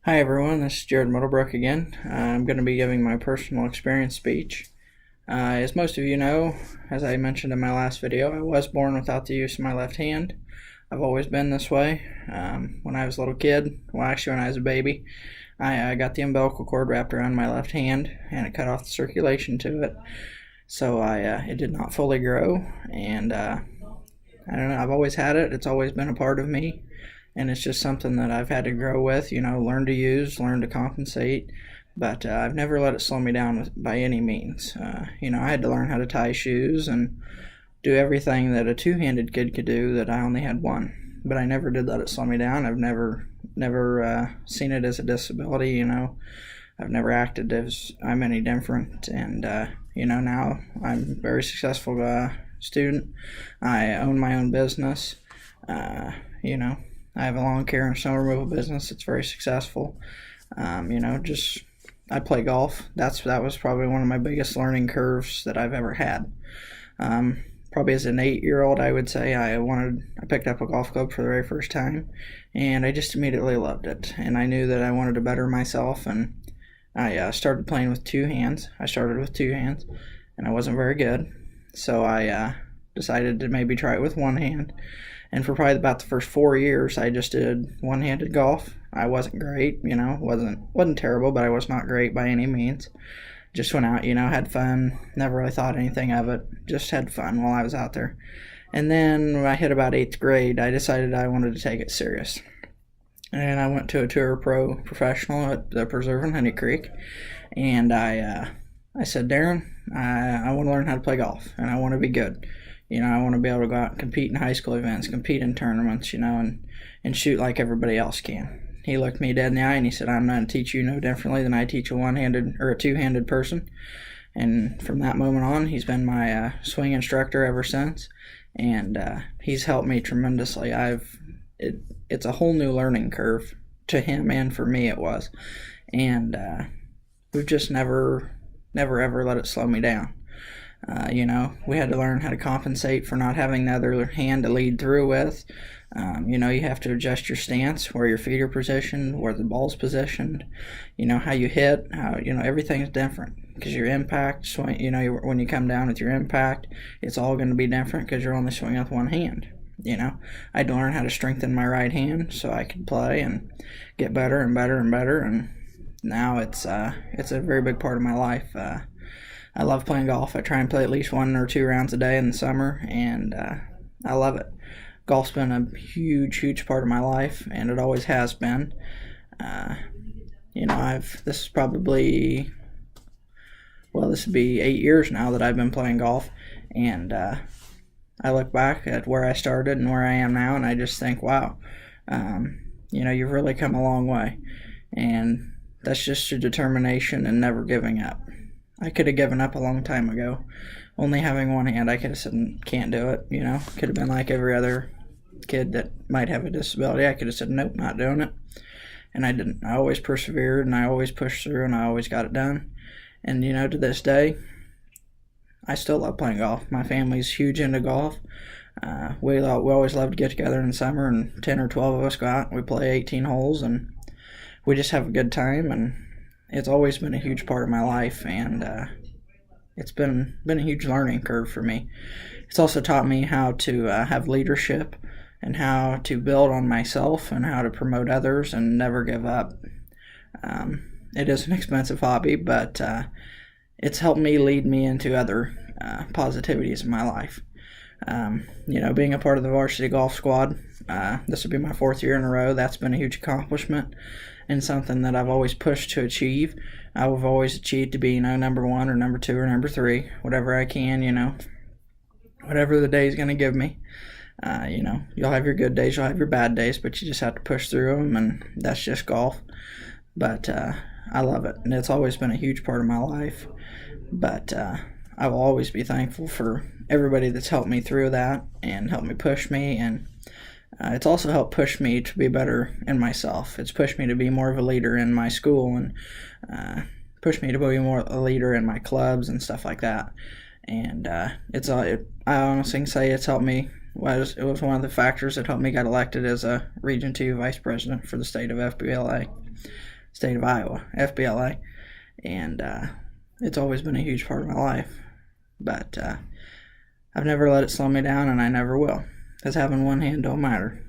Hi everyone, this is Jared Middlebrook again. I'm going to be giving my personal experience speech. As most of you know, as I mentioned in my last video, I was born without the use of my left hand. I've always been this way. When I was a little kid, well actually when I was a baby, I got the umbilical cord wrapped around my left hand and it cut off the circulation to it. So it did not fully grow, and I don't know, I've always had it. It's always been a part of me, and it's just something that I've had to grow with, learn to use, learn to compensate. But I've never let it slow me down by any means. I had to learn how to tie shoes and do everything that a two-handed kid could do that I only had one. But I never did let it slow me down. I've never seen it as a disability. I've never acted as I'm any different. And now I'm a very successful student. I own my own business. I have a lawn care and snow removal business. It's very successful. Just I play golf. That was probably one of my biggest learning curves that I've ever had. Probably as an 8-year-old, I would say I picked up a golf club for the very first time, and I just immediately loved it. And I knew that I wanted to better myself, and I started playing with two hands. I started with two hands, and I wasn't very good, so I decided to maybe try it with one hand. And for probably about the first 4 years, I just did one-handed golf. I wasn't great, wasn't terrible, but I was not great by any means. Just went out, had fun, never really thought anything of it, just had fun while I was out there. And then when I hit about 8th grade, I decided I wanted to take it serious. And I went to a tour pro professional at the Preserve in Honey Creek, and I said, Darren, I want to learn how to play golf, and I want to be good. I want to be able to go out and compete in high school events, compete in tournaments, and shoot like everybody else can. He looked me dead in the eye and he said, I'm not going to teach you no differently than I teach a one-handed or a two-handed person. And from that moment on, he's been my swing instructor ever since, and he's helped me tremendously. It's a whole new learning curve to him, and for me it was. And we've just never ever let it slow me down. We had to learn how to compensate for not having the other hand to lead through with. You have to adjust your stance, where your feet are positioned, where the ball's positioned, how you hit, how, everything's different because your impact swing, when you come down with your impact, it's all going to be different because you're only swinging with one hand. I had to learn how to strengthen my right hand so I could play and get better and better and better. And now it's a very big part of my life. I love playing golf. I try and play at least 1 or 2 rounds a day in the summer, and I love it. Golf's been a huge part of my life, and it always has been. This is probably, this would be 8 years now that I've been playing golf, and I look back at where I started and where I am now, and I just think, wow, you've really come a long way, and that's just your determination and never giving up. I could have given up a long time ago. Only having one hand, I could have said, can't do it, Could have been like every other kid that might have a disability. I could have said, nope, not doing it. And I didn't. I always persevered, and I always pushed through, and I always got it done. And, to this day, I still love playing golf. My family's huge into golf. We always love to get together in the summer, and 10 or 12 of us go out, and we play 18 holes, and we just have a good time, and it's always been a huge part of my life, and it's been a huge learning curve for me. It's also taught me how to have leadership and how to build on myself and how to promote others and never give up. It is an expensive hobby, but it's helped me lead me into other positivities in my life. Being a part of the varsity golf squad, this will be my 4th year in a row. That's been a huge accomplishment and something that I've always pushed to achieve. I've always achieved to be, number 1 or number 2 or number 3, whatever I can, whatever the day's going to give me. You'll have your good days, you'll have your bad days, but you just have to push through them, and that's just golf. But I love it, and it's always been a huge part of my life. But I will always be thankful for everybody that's helped me through that and helped me push me, and it's also helped push me to be better in myself. It's pushed me to be more of a leader in my school, and pushed me to be more a leader in my clubs and stuff like that. And I honestly can say it's helped me it was one of the factors that helped me get elected as a Region 2 Vice President for the state of FBLA, state of Iowa, FBLA. And it's always been a huge part of my life. But I've never let it slow me down, and I never will, because having one hand don't matter.